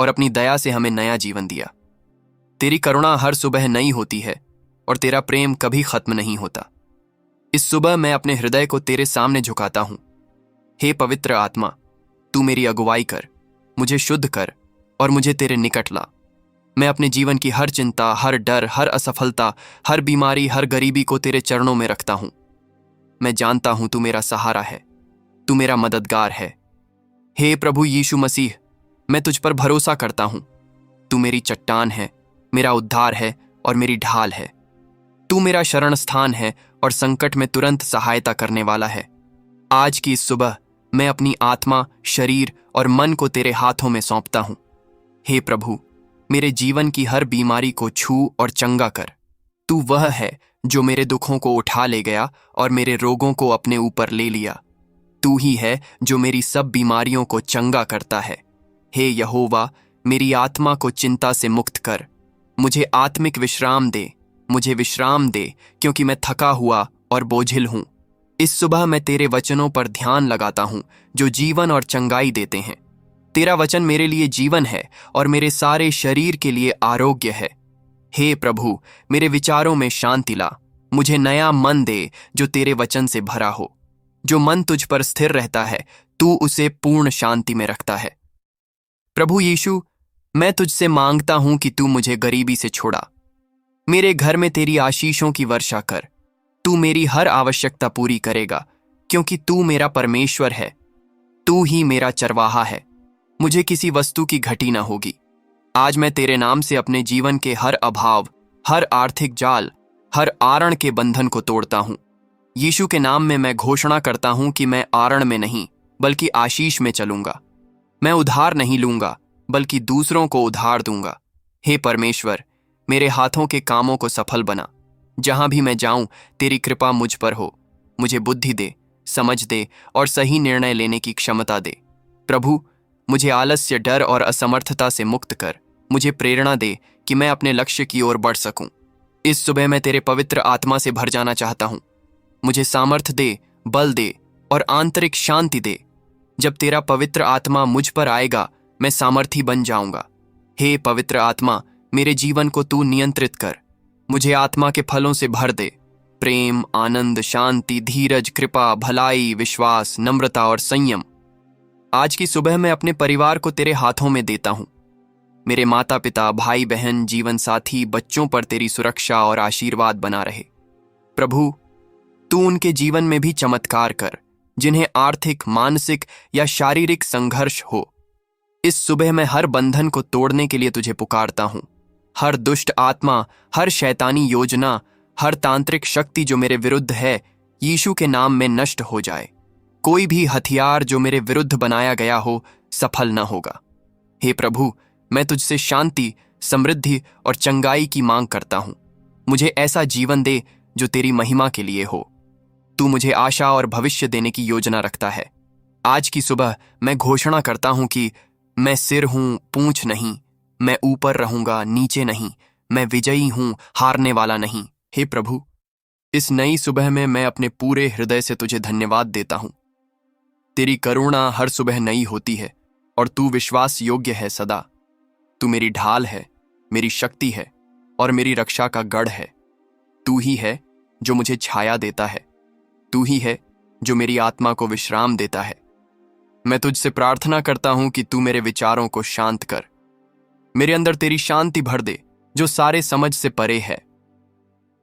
और अपनी दया से हमें नया जीवन दिया। तेरी करुणा हर सुबह नई होती है और तेरा प्रेम कभी खत्म नहीं होता। इस सुबह मैं अपने हृदय को तेरे सामने झुकाता हूं। हे पवित्र आत्मा, तू मेरी अगुवाई कर, मुझे शुद्ध कर और मुझे तेरे निकट ला। मैं अपने जीवन की हर चिंता, हर डर, हर असफलता, हर बीमारी, हर गरीबी को तेरे चरणों में रखता हूं। मैं जानता हूं तू मेरा सहारा है, तू मेरा मददगार है। हे प्रभु यीशु मसीह, मैं तुझ पर भरोसा करता हूं। तू मेरी चट्टान है, मेरा उद्धार है और मेरी ढाल है। तू मेरा शरण स्थान है और संकट में तुरंत सहायता करने वाला है। आज की इस सुबह मैं अपनी आत्मा, शरीर और मन को तेरे हाथों में सौंपता हूं। हे प्रभु, मेरे जीवन की हर बीमारी को छू और चंगा कर। तू वह है जो मेरे दुखों को उठा ले गया और मेरे रोगों को अपने ऊपर ले लिया। तू ही है जो मेरी सब बीमारियों को चंगा करता है। हे यहोवा, मेरी आत्मा को चिंता से मुक्त कर। मुझे आत्मिक विश्राम दे, मुझे विश्राम दे, क्योंकि मैं थका हुआ और बोझिल हूं। इस सुबह मैं तेरे वचनों पर ध्यान लगाता हूं जो जीवन और चंगाई देते हैं। तेरा वचन मेरे लिए जीवन है और मेरे सारे शरीर के लिए आरोग्य है। हे प्रभु, मेरे विचारों में शांति ला। मुझे नया मन दे जो तेरे वचन से भरा हो। जो मन तुझ पर स्थिर रहता है, तू उसे पूर्ण शांति में रखता है। प्रभु यीशु, मैं तुझसे मांगता हूं कि तू मुझे गरीबी से छुड़ा। मेरे घर में तेरी आशीषों की वर्षा कर। तू मेरी हर आवश्यकता पूरी करेगा, क्योंकि तू मेरा परमेश्वर है। तू ही मेरा चरवाहा है। मुझे किसी वस्तु की घटी न होगी। आज मैं तेरे नाम से अपने जीवन के हर अभाव, हर आर्थिक जाल, हर आरण के बंधन को तोड़ता हूं। यीशु के नाम में मैं घोषणा करता हूं कि मैं आरण में नहीं, बल्कि आशीष में चलूंगा। मैं उधार नहीं लूंगा, बल्कि दूसरों को उधार दूंगा। हे परमेश्वर, मेरे हाथों के कामों को सफल बना। जहां भी मैं जाऊं, तेरी कृपा मुझ पर हो। मुझे बुद्धि दे, समझ दे और सही निर्णय लेने की क्षमता दे। प्रभु, मुझे आलस्य, डर और असमर्थता से मुक्त कर। मुझे प्रेरणा दे कि मैं अपने लक्ष्य की ओर बढ़ सकूं। इस सुबह मैं तेरे पवित्र आत्मा से भर जाना चाहता हूं। मुझे सामर्थ्य दे, बल दे और आंतरिक शांति दे। जब तेरा पवित्र आत्मा मुझ पर आएगा, मैं सामर्थी बन जाऊंगा। हे पवित्र आत्मा, मेरे जीवन को तू नियंत्रित कर। मुझे आत्मा के फलों से भर दे। प्रेम, आनंद, शांति, धीरज, कृपा, भलाई, विश्वास, नम्रता और संयम। आज की सुबह मैं अपने परिवार को तेरे हाथों में देता हूं। मेरे माता पिता, भाई बहन, जीवन साथी, बच्चों पर तेरी सुरक्षा और आशीर्वाद बना रहे। प्रभु, तू उनके जीवन में भी चमत्कार कर, जिन्हें आर्थिक, मानसिक या शारीरिक संघर्ष हो। इस सुबह मैं हर बंधन को तोड़ने के लिए तुझे पुकारता हूं। हर दुष्ट आत्मा, हर शैतानी योजना, हर तांत्रिक शक्ति जो मेरे विरुद्ध है, यीशु के नाम में नष्ट हो जाए। कोई भी हथियार जो मेरे विरुद्ध बनाया गया हो, सफल न होगा। हे प्रभु, मैं तुझसे शांति, समृद्धि और चंगाई की मांग करता हूं। मुझे ऐसा जीवन दे जो तेरी महिमा के लिए हो। तू मुझे आशा और भविष्य देने की योजना रखता है। आज की सुबह मैं घोषणा करता हूं कि मैं सिर हूं, पूंछ नहीं। मैं ऊपर रहूंगा, नीचे नहीं। मैं विजयी हूं, हारने वाला नहीं। हे प्रभु, इस नई सुबह में मैं अपने पूरे हृदय से तुझे धन्यवाद देता हूं। तेरी करुणा हर सुबह नई होती है और तू विश्वास योग्य है सदा। तू मेरी ढाल है, मेरी शक्ति है और मेरी रक्षा का गढ़ है। तू ही है जो मुझे छाया देता है। तू ही है जो मेरी आत्मा को विश्राम देता है। मैं तुझसे प्रार्थना करता हूं कि तू मेरे विचारों को शांत कर। मेरे अंदर तेरी शांति भर दे जो सारे समझ से परे है।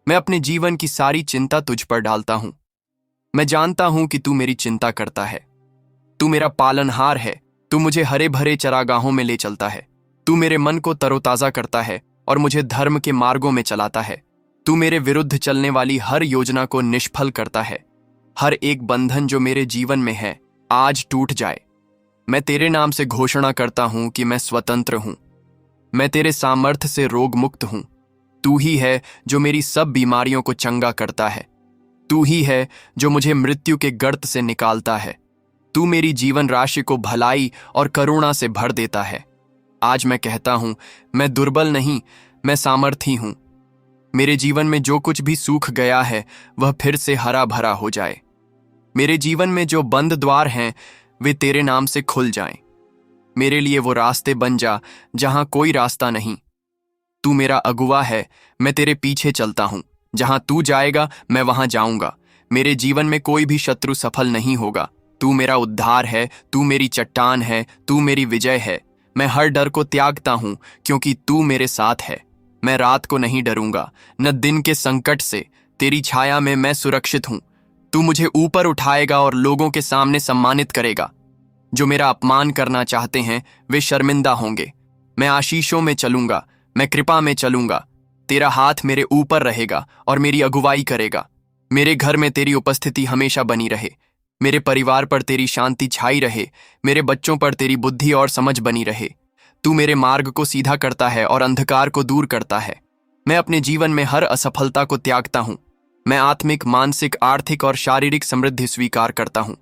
मैं अपने जीवन की सारी चिंता तुझ पर डालता हूं। मैं जानता हूं कि तू मेरी चिंता करता है। तू मेरा पालनहार है। तू मुझे हरे भरे चरागाहों में ले चलता है। तू मेरे मन को तरोताजा करता है और मुझे धर्म के मार्गों में चलाता है। तू मेरे विरुद्ध चलने वाली हर योजना को निष्फल करता है। हर एक बंधन जो मेरे जीवन में है, आज टूट जाए। मैं तेरे नाम से घोषणा करता हूं कि मैं स्वतंत्र हूं। मैं तेरे सामर्थ्य से रोग मुक्त हूं। तू ही है जो मेरी सब बीमारियों को चंगा करता है। तू ही है जो मुझे मृत्यु के गर्त से निकालता है। तू मेरी जीवन राशि को भलाई और करुणा से भर देता है। आज मैं कहता हूं, मैं दुर्बल नहीं, मैं सामर्थी हूं। मेरे जीवन में जो कुछ भी सूख गया है, वह फिर से हरा भरा हो जाए। मेरे जीवन में जो बंद द्वार हैं, वे तेरे नाम से खुल जाएं। मेरे लिए वो रास्ते बन जा जहां कोई रास्ता नहीं। तू मेरा अगुवा है, मैं तेरे पीछे चलता हूं। जहां तू जाएगा मैं वहां जाऊंगा। मेरे जीवन में कोई भी शत्रु सफल नहीं होगा। तू मेरा उद्धार है, तू मेरी चट्टान है, तू मेरी विजय है। मैं हर डर को त्यागता हूं क्योंकि तू मेरे साथ है। मैं रात को नहीं डरूंगा, न दिन के संकट से। तेरी छाया में मैं सुरक्षित हूं। तू मुझे ऊपर उठाएगा और लोगों के सामने सम्मानित करेगा। जो मेरा अपमान करना चाहते हैं वे शर्मिंदा होंगे। मैं आशीषों में चलूंगा, मैं कृपा में चलूंगा। तेरा हाथ मेरे ऊपर रहेगा और मेरी अगुवाई करेगा। मेरे घर में तेरी उपस्थिति हमेशा बनी रहे। मेरे परिवार पर तेरी शांति छाई रहे। मेरे बच्चों पर तेरी बुद्धि और समझ बनी रहे। तू मेरे मार्ग को सीधा करता है और अंधकार को दूर करता है। मैं अपने जीवन में हर असफलता को त्यागता हूं। मैं आत्मिक, मानसिक, आर्थिक और शारीरिक समृद्धि स्वीकार करता हूं।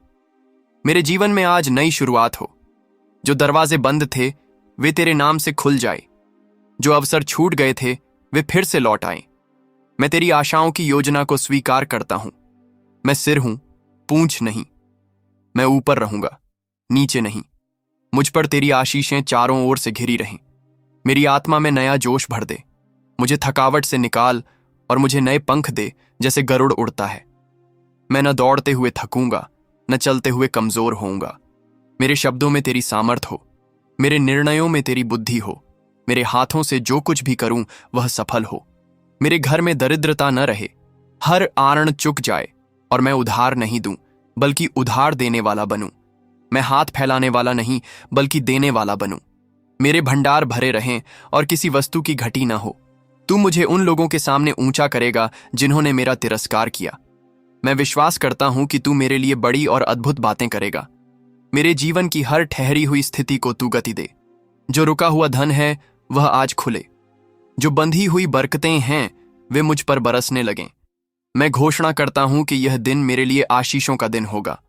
मेरे जीवन में आज नई शुरुआत हो। जो दरवाजे बंद थे वे तेरे नाम से खुल जाए। जो अवसर छूट गए थे वे फिर से लौट आए। मैं तेरी आशाओं की योजना को स्वीकार करता हूं। मैं सिर हूं, पूंछ नहीं। मैं ऊपर रहूंगा, नीचे नहीं। मुझ पर तेरी आशीषें चारों ओर से घिरी रहें। मेरी आत्मा में नया जोश भर दे। मुझे थकावट से निकाल और मुझे नए पंख दे जैसे गरुड़ उड़ता है। मैं न दौड़ते हुए थकूंगा, न चलते हुए कमजोर होऊंगा। मेरे शब्दों में तेरी सामर्थ हो, मेरे निर्णयों में तेरी बुद्धि हो। मेरे हाथों से जो कुछ भी करूं वह सफल हो। मेरे घर में दरिद्रता न रहे। हर आरण चुक जाए और मैं उधार नहीं दूं बल्कि उधार देने वाला बनूं। मैं हाथ फैलाने वाला नहीं बल्कि देने वाला बनूं। मेरे भंडार भरे रहें और किसी वस्तु की घटी न हो। तू मुझे उन लोगों के सामने ऊंचा करेगा जिन्होंने मेरा तिरस्कार किया। मैं विश्वास करता हूं कि तू मेरे लिए बड़ी और अद्भुत बातें करेगा। मेरे जीवन की हर ठहरी हुई स्थिति को तू गति दे। जो रुका हुआ धन है वह आज खुले। जो बंधी हुई बरकतें हैं वे मुझ पर बरसने लगें। मैं घोषणा करता हूं कि यह दिन मेरे लिए आशीषों का दिन होगा।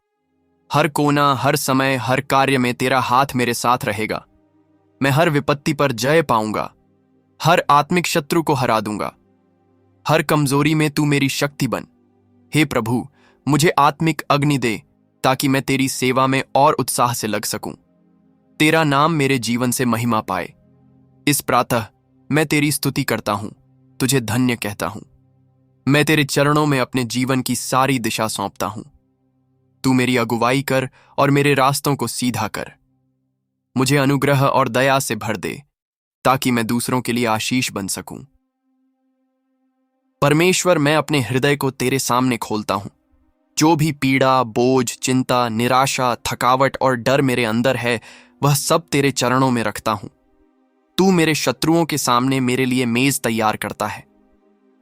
हर कोना, हर समय, हर कार्य में तेरा हाथ मेरे साथ रहेगा। मैं हर विपत्ति पर जय पाऊंगा। हर आत्मिक शत्रु को हरा दूंगा। हर कमजोरी में तू मेरी शक्ति बन। हे प्रभु, मुझे आत्मिक अग्नि दे ताकि मैं तेरी सेवा में और उत्साह से लग सकूं। तेरा नाम मेरे जीवन से महिमा पाए। इस प्रातः मैं तेरी स्तुति करता हूं, तुझे धन्य कहता हूं। मैं तेरे चरणों में अपने जीवन की सारी दिशा सौंपता हूं। तू मेरी अगुवाई कर और मेरे रास्तों को सीधा कर। मुझे अनुग्रह और दया से भर दे ताकि मैं दूसरों के लिए आशीष बन सकूं। परमेश्वर, मैं अपने हृदय को तेरे सामने खोलता हूं। जो भी पीड़ा, बोझ, चिंता, निराशा, थकावट और डर मेरे अंदर है वह सब तेरे चरणों में रखता हूं। तू मेरे शत्रुओं के सामने मेरे लिए मेज तैयार करता है।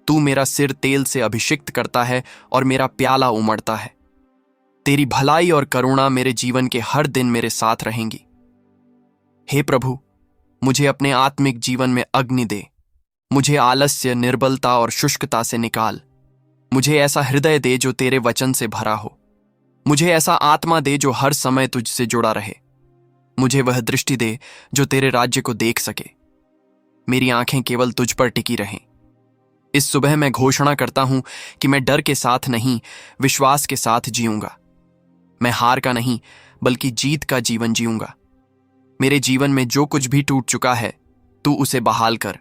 तू मेरा सिर तेल से अभिषिक्त करता है और मेरा प्याला उमड़ता है। तेरी भलाई और करुणा मेरे जीवन के हर दिन मेरे साथ रहेंगी। हे प्रभु, मुझे अपने आत्मिक जीवन में अग्नि दे। मुझे आलस्य, निर्बलता और शुष्कता से निकाल। मुझे ऐसा हृदय दे जो तेरे वचन से भरा हो। मुझे ऐसा आत्मा दे जो हर समय तुझसे जुड़ा रहे। मुझे वह दृष्टि दे जो तेरे राज्य को देख सके। मेरी आंखें केवल तुझ पर टिकी रहें। इस सुबह मैं घोषणा करता हूं कि मैं डर के साथ नहीं, विश्वास के साथ जीऊंगा। मैं हार का नहीं बल्कि जीत का जीवन जीऊंगा। मेरे जीवन में जो कुछ भी टूट चुका है तू उसे बहाल कर।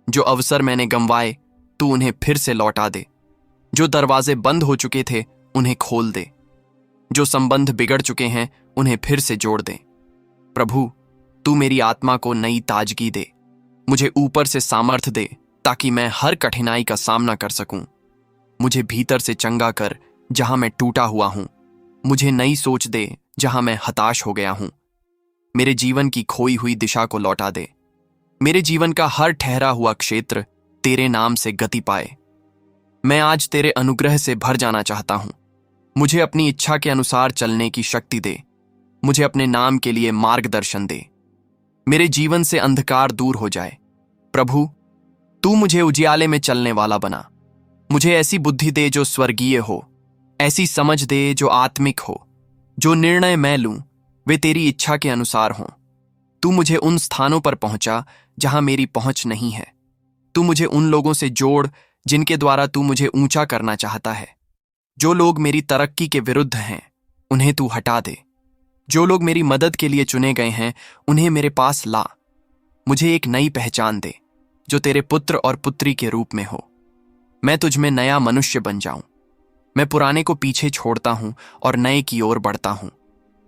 जो अवसर मैंने गंवाए तू उन्हें फिर से लौटा दे। जो दरवाजे बंद हो चुके थे उन्हें खोल दे। जो संबंध बिगड़ चुके हैं उन्हें फिर से जोड़ दे। प्रभु, तू मेरी आत्मा को नई ताजगी दे। मुझे ऊपर से सामर्थ्य दे ताकि मैं हर कठिनाई का सामना कर सकूं। मुझे भीतर से चंगा कर जहां मैं टूटा हुआ हूं। मुझे नई सोच दे जहां मैं हताश हो गया हूं। मेरे जीवन की खोई हुई दिशा को लौटा दे। मेरे जीवन का हर ठहरा हुआ क्षेत्र तेरे नाम से गति पाए। मैं आज तेरे अनुग्रह से भर जाना चाहता हूं। मुझे अपनी इच्छा के अनुसार चलने की शक्ति दे। मुझे अपने नाम के लिए मार्गदर्शन दे। मेरे जीवन से अंधकार दूर हो जाए। प्रभु, तू मुझे उजियाले में चलने वाला बना। मुझे ऐसी बुद्धि दे जो स्वर्गीय हो, ऐसी समझ दे जो आत्मिक हो। जो निर्णय मैं लूं वे तेरी इच्छा के अनुसार हों। तू मुझे उन स्थानों पर पहुंचा जहां मेरी पहुंच नहीं है। तू मुझे उन लोगों से जोड़ जिनके द्वारा तू मुझे ऊंचा करना चाहता है। जो लोग मेरी तरक्की के विरुद्ध हैं उन्हें तू हटा दे। जो लोग मेरी मदद के लिए चुने गए हैं उन्हें मेरे पास ला। मुझे एक नई पहचान दे जो तेरे पुत्र और पुत्री के रूप में हो। मैं तुझ में नया मनुष्य बन जाऊं। मैं पुराने को पीछे छोड़ता हूं और नए की ओर बढ़ता हूं।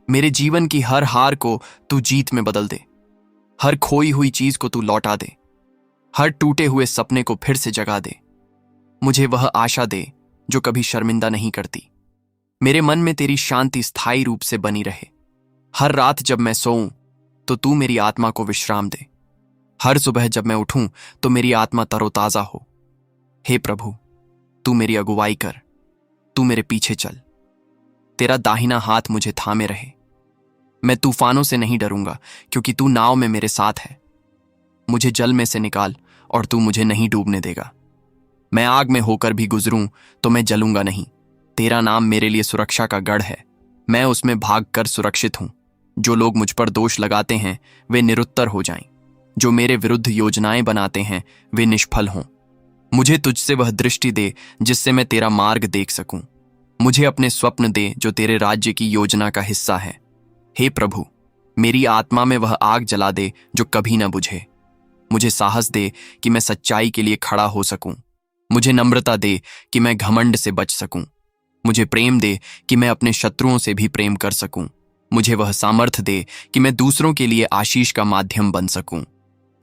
मेरे जीवन की हर हार को तू जीत में बदल दे। हर खोई हुई चीज को तू लौटा दे। हर टूटे हुए सपने को फिर से जगा दे। मुझे वह आशा दे जो कभी शर्मिंदा नहीं करती। मेरे मन में तेरी शांति स्थायी रूप से बनी रहे। हर रात जब मैं सोऊं तो तू मेरी आत्मा को विश्राम दे। हर सुबह जब मैं उठूं तो मेरी आत्मा तरोताजा हो। हे प्रभु, तू मेरी अगुवाई कर। तू मेरे पीछे चल। तेरा दाहिना हाथ मुझे थामे रहे। मैं तूफानों से नहीं डरूंगा क्योंकि तू नाव में मेरे साथ है। मुझे जल में से निकाल और तू मुझे नहीं डूबने देगा। मैं आग में होकर भी गुजरूं तो मैं जलूंगा नहीं। तेरा नाम मेरे लिए सुरक्षा का गढ़ है। मैं उसमें भागकर सुरक्षित हूं। जो लोग मुझ पर दोष लगाते हैं वे निरुत्तर हो जाएं। जो मेरे विरुद्ध योजनाएं बनाते हैं वे निष्फल हों। मुझे तुझसे वह दृष्टि दे जिससे मैं तेरा मार्ग देख सकूं। मुझे अपने स्वप्न दे जो तेरे राज्य की योजना का हिस्सा है। हे प्रभु, मेरी आत्मा में वह आग जला दे जो कभी न बुझे। मुझे साहस दे कि मैं सच्चाई के लिए खड़ा हो सकूं। मुझे नम्रता दे कि मैं घमंड से बच सकूं। मुझे प्रेम दे कि मैं अपने शत्रुओं से भी प्रेम कर सकूं। मुझे वह सामर्थ्य दे कि मैं दूसरों के लिए आशीष का माध्यम बन सकूं।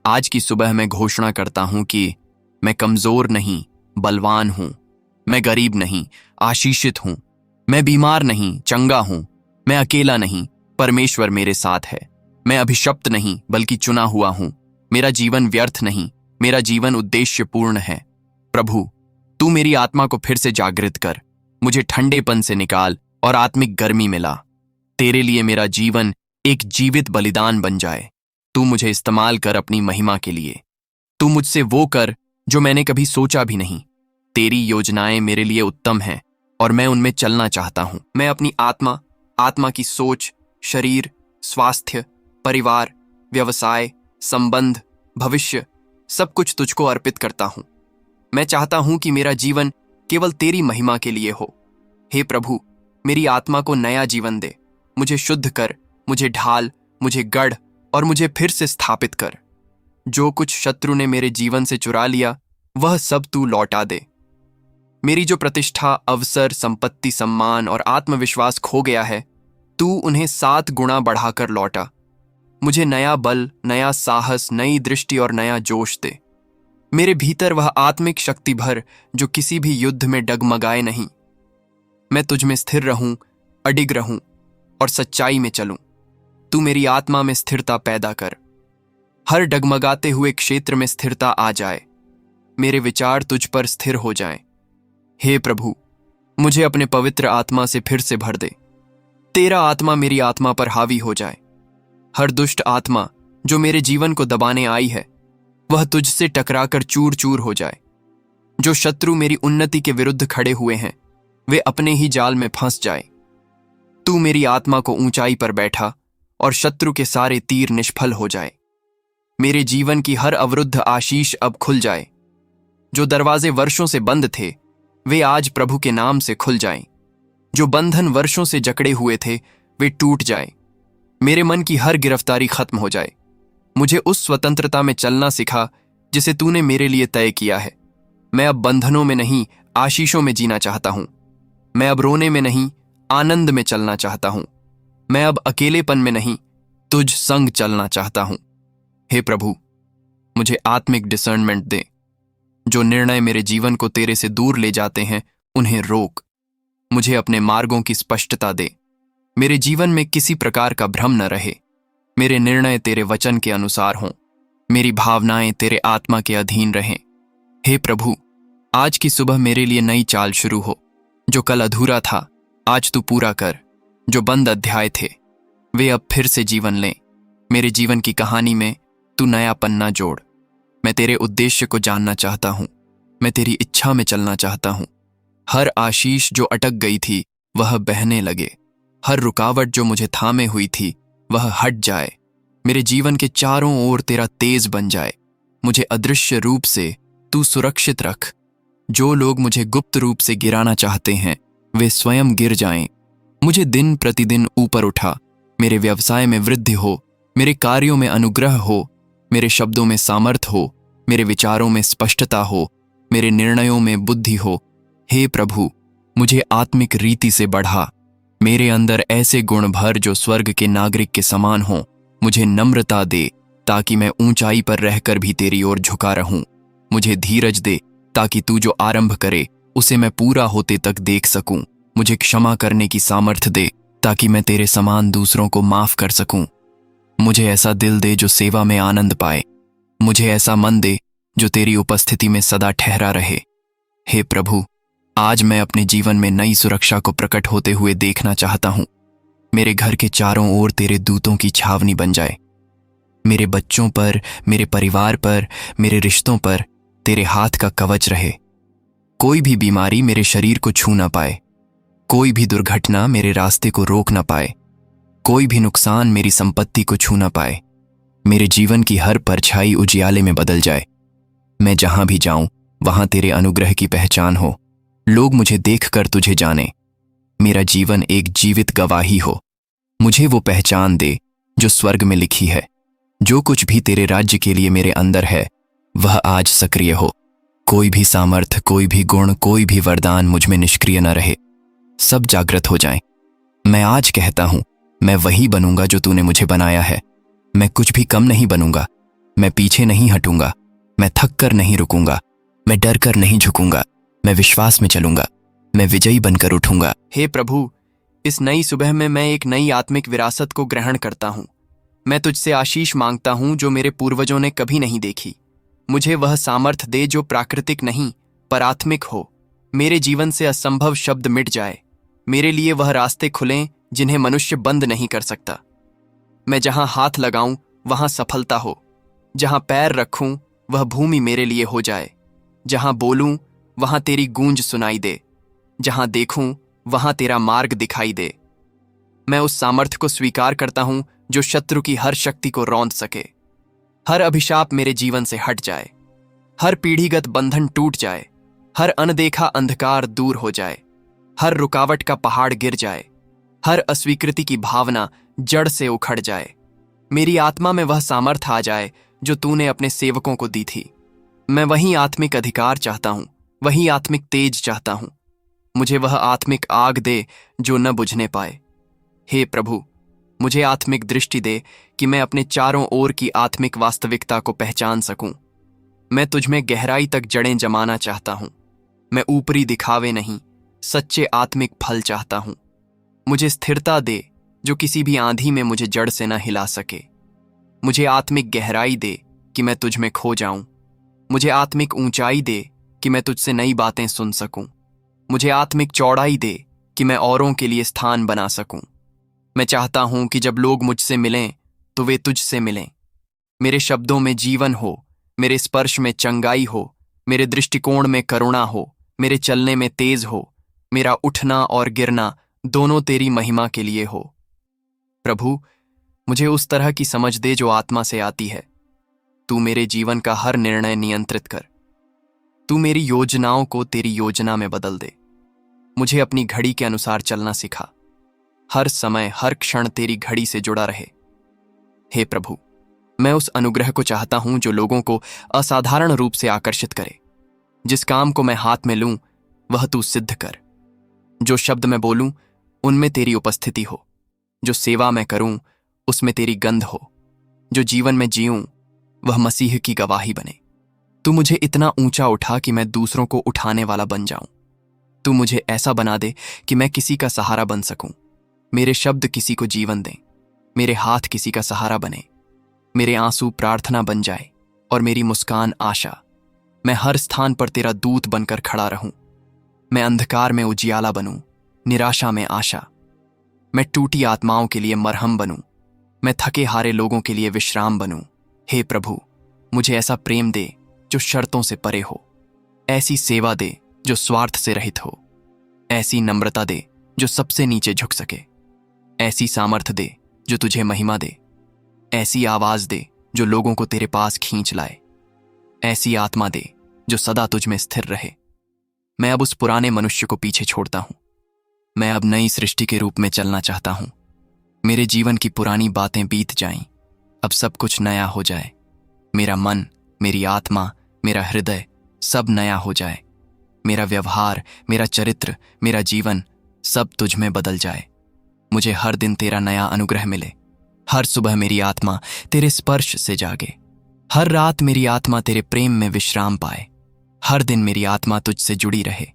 आज की सुबह मैं घोषणा करता हूं कि मैं कमजोर नहीं, बलवान हूं। मैं गरीब नहीं, आशीषित हूं। मैं बीमार नहीं, चंगा हूं। मैं अकेला नहीं, परमेश्वर मेरे साथ है। मैं अभिशप्त नहीं बल्कि चुना हुआ हूं। मेरा जीवन व्यर्थ नहीं, मेरा जीवन उद्देश्यपूर्ण है। प्रभु, तू मेरी आत्मा को फिर से जागृत कर। मुझे ठंडेपन से निकाल और आत्मिक गर्मी में ला। तेरे लिए मेरा जीवन एक जीवित बलिदान बन जाए। तू मुझे इस्तेमाल कर अपनी महिमा के लिए। तू मुझसे वो कर जो मैंने कभी सोचा भी नहीं। तेरी योजनाएं मेरे लिए उत्तम हैं और मैं उनमें चलना चाहता हूं। मैं अपनी आत्मा की सोच, शरीर, स्वास्थ्य, परिवार, व्यवसाय, संबंध, भविष्य, सब कुछ तुझको अर्पित करता हूं। मैं चाहता हूं कि मेरा जीवन केवल तेरी महिमा के लिए हो। हे प्रभु, मेरी आत्मा को नया जीवन दे। मुझे शुद्ध कर, मुझे ढाल, मुझे गढ़ और मुझे फिर से स्थापित कर। जो कुछ शत्रु ने मेरे जीवन से चुरा लिया वह सब तू लौटा दे। मेरी जो प्रतिष्ठा, अवसर, संपत्ति, सम्मान और आत्मविश्वास खो गया है, तू उन्हें 7 गुणा बढ़ाकर लौटा। मुझे नया बल, नया साहस, नई दृष्टि और नया जोश दे। मेरे भीतर वह आत्मिक शक्ति भर जो किसी भी युद्ध में डगमगाए नहीं। मैं तुझ में स्थिर रहूं, अडिग रहूं और सच्चाई में चलूं। तू मेरी आत्मा में स्थिरता पैदा कर। हर डगमगाते हुए क्षेत्र में स्थिरता आ जाए। मेरे विचार तुझ पर स्थिर हो जाएं। हे प्रभु, मुझे अपने पवित्र आत्मा से फिर से भर दे। तेरा आत्मा मेरी आत्मा पर हावी हो जाए। हर दुष्ट आत्मा जो मेरे जीवन को दबाने आई है वह तुझसे टकराकर चूर चूर हो जाए। जो शत्रु मेरी उन्नति के विरुद्ध खड़े हुए हैं वे अपने ही जाल में फंस जाए। तू मेरी आत्मा को ऊंचाई पर बैठा और शत्रु के सारे तीर निष्फल हो जाए। मेरे जीवन की हर अवरुद्ध आशीष अब खुल जाए। जो दरवाजे वर्षों से बंद थे वे आज प्रभु के नाम से खुल जाएं। जो बंधन वर्षों से जकड़े हुए थे वे टूट जाएं। मेरे मन की हर गिरफ्तारी खत्म हो जाए। मुझे उस स्वतंत्रता में चलना सिखा जिसे तूने मेरे लिए तय किया है। मैं अब बंधनों में नहीं, आशीषों में जीना चाहता हूं। मैं अब रोने में नहीं, आनंद में चलना चाहता हूं। मैं अब अकेलेपन में नहीं, तुझ संग चलना चाहता हूं। हे प्रभु, मुझे आत्मिक डिसर्नमेंट दे। जो निर्णय मेरे जीवन को तेरे से दूर ले जाते हैं उन्हें रोक। मुझे अपने मार्गों की स्पष्टता दे। मेरे जीवन में किसी प्रकार का भ्रम न रहे। मेरे निर्णय तेरे वचन के अनुसार हों। मेरी भावनाएं तेरे आत्मा के अधीन रहें। हे प्रभु, आज की सुबह मेरे लिए नई चाल शुरू हो। जो कल अधूरा था आज तू पूरा कर। जो बंद अध्याय थे वे अब फिर से जीवन लें। मेरे जीवन की कहानी में तू नया पन्ना जोड़। मैं तेरे उद्देश्य को जानना चाहता हूं। मैं तेरी इच्छा में चलना चाहता हूं। हर आशीष जो अटक गई थी वह बहने लगे। हर रुकावट जो मुझे थामे हुई थी वह हट जाए। मेरे जीवन के चारों ओर तेरा तेज बन जाए। मुझे अदृश्य रूप से तू सुरक्षित रख। जो लोग मुझे गुप्त रूप से गिराना चाहते हैं वे स्वयं गिर जाएं। मुझे दिन प्रतिदिन ऊपर उठा। मेरे व्यवसाय में वृद्धि हो, मेरे कार्यों में अनुग्रह हो, मेरे शब्दों में सामर्थ हो, मेरे विचारों में स्पष्टता हो, मेरे निर्णयों में बुद्धि हो। हे प्रभु, मुझे आत्मिक रीति से बढ़ा, मेरे अंदर ऐसे गुण भर जो स्वर्ग के नागरिक के समान हों। मुझे नम्रता दे ताकि मैं ऊंचाई पर रहकर भी तेरी ओर झुका रहूं। मुझे धीरज दे ताकि तू जो आरंभ करे उसे मैं पूरा होते तक देख सकूं। मुझे क्षमा करने की सामर्थ्य दे ताकि मैं तेरे समान दूसरों को माफ कर सकूं। मुझे ऐसा दिल दे जो सेवा में आनंद पाए। मुझे ऐसा मन दे जो तेरी उपस्थिति में सदा ठहरा रहे। हे प्रभु, आज मैं अपने जीवन में नई सुरक्षा को प्रकट होते हुए देखना चाहता हूं। मेरे घर के चारों ओर तेरे दूतों की छावनी बन जाए। मेरे बच्चों पर, मेरे परिवार पर, मेरे रिश्तों पर तेरे हाथ का कवच रहे। कोई भी बीमारी मेरे शरीर को छू ना पाए, कोई भी दुर्घटना मेरे रास्ते को रोक ना पाए, कोई भी नुकसान मेरी संपत्ति को छू ना पाए। मेरे जीवन की हर परछाई उजियाले में बदल जाए। मैं जहां भी जाऊं वहां तेरे अनुग्रह की पहचान हो। लोग मुझे देखकर तुझे जाने। मेरा जीवन एक जीवित गवाही हो। मुझे वो पहचान दे जो स्वर्ग में लिखी है। जो कुछ भी तेरे राज्य के लिए मेरे अंदर है वह आज सक्रिय हो। कोई भी सामर्थ, कोई भी गुण, कोई भी वरदान मुझ में निष्क्रिय न रहे। सब जागृत हो जाएं। मैं आज कहता हूं, मैं वही बनूंगा जो तूने मुझे बनाया है। मैं कुछ भी कम नहीं बनूंगा। मैं पीछे नहीं हटूंगा। मैं थक कर नहीं रुकूंगा। मैं डर कर नहीं झुकूंगा। मैं विश्वास में चलूंगा। मैं विजयी बनकर उठूंगा। हे प्रभु, इस नई सुबह में मैं एक नई आत्मिक विरासत को ग्रहण करता हूं। मैं तुझसे आशीष मांगता हूं जो मेरे पूर्वजों ने कभी नहीं देखी। मुझे वह सामर्थ दे जो प्राकृतिक नहीं पर आत्मिक हो। मेरे जीवन से असंभव शब्द मिट जाए। मेरे लिए वह रास्ते खुलें जिन्हें मनुष्य बंद नहीं कर सकता। मैं जहां हाथ लगाऊं वहां सफलता हो। जहां पैर रखूं वह भूमि मेरे लिए हो जाए। जहां बोलूं वहां तेरी गूंज सुनाई दे। जहां देखूं वहां तेरा मार्ग दिखाई दे। मैं उस सामर्थ्य को स्वीकार करता हूं जो शत्रु की हर शक्ति को रौंद सके। हर अभिशाप मेरे जीवन से हट जाए। हर पीढ़ीगत बंधन टूट जाए। हर अनदेखा अंधकार दूर हो जाए। हर रुकावट का पहाड़ गिर जाए। हर अस्वीकृति की भावना जड़ से उखड़ जाए। मेरी आत्मा में वह सामर्थ्य आ जाए जो तूने अपने सेवकों को दी थी। मैं वही आत्मिक अधिकार चाहता हूं, वही आत्मिक तेज चाहता हूं। मुझे वह आत्मिक आग दे जो न बुझने पाए। हे प्रभु, मुझे आत्मिक दृष्टि दे कि मैं अपने चारों ओर की आत्मिक वास्तविकता को पहचान सकूं। मैं तुझ में गहराई तक जड़ें जमाना चाहता हूं। मैं ऊपरी दिखावे नहीं, सच्चे आत्मिक फल चाहता हूं। मुझे स्थिरता दे जो किसी भी आंधी में मुझे जड़ से न हिला सके। मुझे आत्मिक गहराई दे कि मैं तुझ में खो जाऊं। मुझे आत्मिक ऊंचाई दे कि मैं तुझसे नई बातें सुन सकूं। मुझे आत्मिक चौड़ाई दे कि मैं औरों के लिए स्थान बना सकूं। मैं चाहता हूं कि जब लोग मुझसे मिलें तो वे तुझसे मिलें। मेरे शब्दों में जीवन हो, मेरे स्पर्श में चंगाई हो, मेरे दृष्टिकोण में करुणा हो, मेरे चलने में तेज हो, मेरा उठना और गिरना दोनों तेरी महिमा के लिए हो। प्रभु, मुझे उस तरह की समझ दे जो आत्मा से आती है। तू मेरे जीवन का हर निर्णय नियंत्रित कर। तू मेरी योजनाओं को तेरी योजना में बदल दे। मुझे अपनी घड़ी के अनुसार चलना सिखा। हर समय, हर क्षण तेरी घड़ी से जुड़ा रहे। हे प्रभु, मैं उस अनुग्रह को चाहता हूं जो लोगों को असाधारण रूप से आकर्षित करे। जिस काम को मैं हाथ में लूं वह तू सिद्ध कर। जो शब्द मैं बोलूं उनमें तेरी उपस्थिति हो। जो सेवा मैं करूं उसमें तेरी गंध हो। जो जीवन में जीऊं वह मसीह की गवाही बने। तू मुझे इतना ऊंचा उठा कि मैं दूसरों को उठाने वाला बन जाऊं। तू मुझे ऐसा बना दे कि मैं किसी का सहारा बन सकूं। मेरे शब्द किसी को जीवन दें। मेरे हाथ किसी का सहारा बने। मेरे आंसू प्रार्थना बन जाए और मेरी मुस्कान आशा। मैं हर स्थान पर तेरा दूत बनकर खड़ा रहूं। मैं अंधकार में उजियाला बनूं, निराशा में आशा। मैं टूटी आत्माओं के लिए मरहम बनूं। मैं थके हारे लोगों के लिए विश्राम बनूं। हे प्रभु, मुझे ऐसा प्रेम दे जो शर्तों से परे हो। ऐसी सेवा दे जो स्वार्थ से रहित हो। ऐसी नम्रता दे जो सबसे नीचे झुक सके। ऐसी सामर्थ्य दे जो तुझे महिमा दे। ऐसी आवाज दे जो लोगों को तेरे पास खींच लाए। ऐसी आत्मा दे जो सदा तुझ में स्थिर रहे। मैं अब उस पुराने मनुष्य को पीछे छोड़ता हूं। मैं अब नई सृष्टि के रूप में चलना चाहता हूं। मेरे जीवन की पुरानी बातें बीत जाएं, अब सब कुछ नया हो जाए। मेरा मन, मेरी आत्मा, मेरा हृदय सब नया हो जाए। मेरा व्यवहार, मेरा चरित्र, मेरा जीवन सब तुझ में बदल जाए। मुझे हर दिन तेरा नया अनुग्रह मिले। हर सुबह मेरी आत्मा तेरे स्पर्श से जागे। हर रात मेरी आत्मा तेरे प्रेम में विश्राम पाए। हर दिन मेरी आत्मा तुझसे जुड़ी रहे।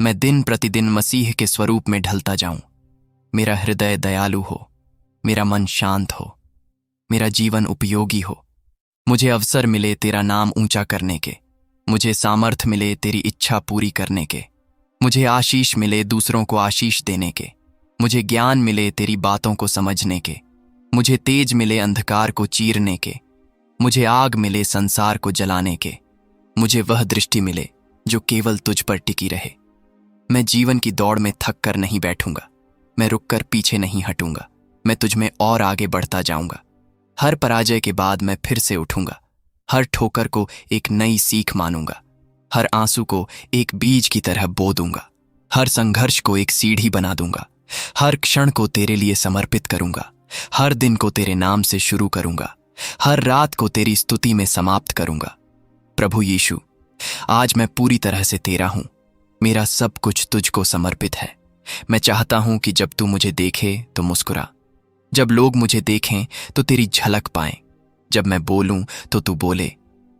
मैं दिन प्रतिदिन मसीह के स्वरूप में ढलता जाऊं। मेरा हृदय दयालु हो, मेरा मन शांत हो, मेरा जीवन उपयोगी हो। मुझे अवसर मिले तेरा नाम ऊंचा करने के। मुझे सामर्थ मिले तेरी इच्छा पूरी करने के। मुझे आशीष मिले दूसरों को आशीष देने के। मुझे ज्ञान मिले तेरी बातों को समझने के। मुझे तेज मिले अंधकार को चीरने के। मुझे आग मिले संसार को जलाने के। मुझे वह दृष्टि मिले जो केवल तुझ पर टिकी रहे। मैं जीवन की दौड़ में थक कर नहीं बैठूंगा। मैं रुककर पीछे नहीं हटूंगा। मैं तुझ में और आगे बढ़ता जाऊंगा। हर पराजय के बाद मैं फिर से उठूंगा। हर ठोकर को एक नई सीख मानूंगा। हर आंसू को एक बीज की तरह बो दूंगा। हर संघर्ष को एक सीढ़ी बना दूंगा। हर क्षण को तेरे लिए समर्पित करूंगा। हर दिन को तेरे नाम से शुरू करूंगा। हर रात को तेरी स्तुति में समाप्त करूंगा। प्रभु यीशु, आज मैं पूरी तरह से तेरा हूं। मेरा सब कुछ तुझको समर्पित है। मैं चाहता हूं कि जब तू मुझे देखे तो मुस्कुरा। जब लोग मुझे देखें तो तेरी झलक पाएं। जब मैं बोलूं तो तू बोले।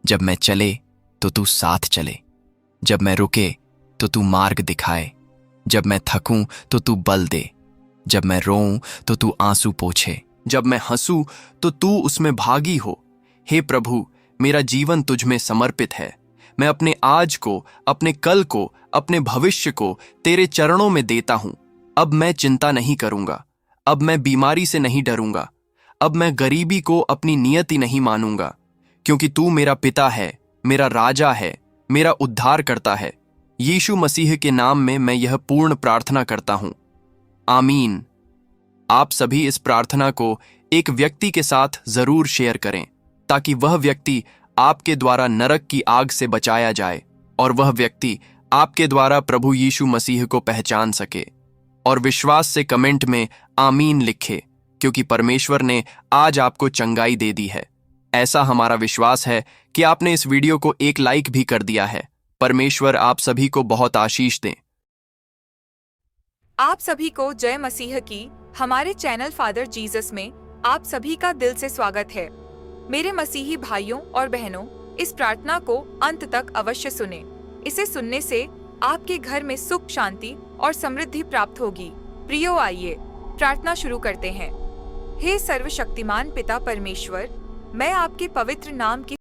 जब मैं चले तो तू साथ चले। जब मैं रुके तो तू मार्ग दिखाए। जब मैं थकूं तो तू बल दे। जब मैं रोऊं तो तू आंसू पोंछे। जब मैं हंसूं तो तू उसमें भागी हो। हे प्रभु, मेरा जीवन तुझ में समर्पित है। मैं अपने आज को, अपने कल को, अपने भविष्य को तेरे चरणों में देता हूं। अब मैं चिंता नहीं करूंगा। अब मैं बीमारी से नहीं डरूंगा। अब मैं गरीबी को अपनी नियति नहीं मानूंगा, क्योंकि तू मेरा पिता है, मेरा राजा है, मेरा उद्धार करता है। यीशु मसीह के नाम में मैं यह पूर्ण प्रार्थना करता हूं। आमीन। आप सभी इस प्रार्थना को एक व्यक्ति के साथ जरूर शेयर करें, ताकि वह व्यक्ति आपके द्वारा नरक की आग से बचाया जाए और वह व्यक्ति आपके द्वारा प्रभु यीशु मसीह को पहचान सके। और विश्वास से कमेंट में आमीन लिखे, क्योंकि परमेश्वर ने आज आपको चंगाई दे दी है। ऐसा हमारा विश्वास है कि आपने इस वीडियो को एक लाइक भी कर दिया है। परमेश्वर आप सभी को बहुत आशीष दें। आप सभी को जय मसीह की हमारे चैनल फादर जीसस में आप सभी का दिल से स्वागत है। मेरे मसीही भाइयों और बहनों, इस प्रार्थना को अंत तक अवश्य सुने। इसे सुनने से आपके घर में सुख, शांति और समृद्धि प्राप्त होगी। प्रियो, आइए प्रार्थना शुरू करते हैं। हे सर्वशक्तिमान पिता परमेश्वर, मैं आपके पवित्र नाम की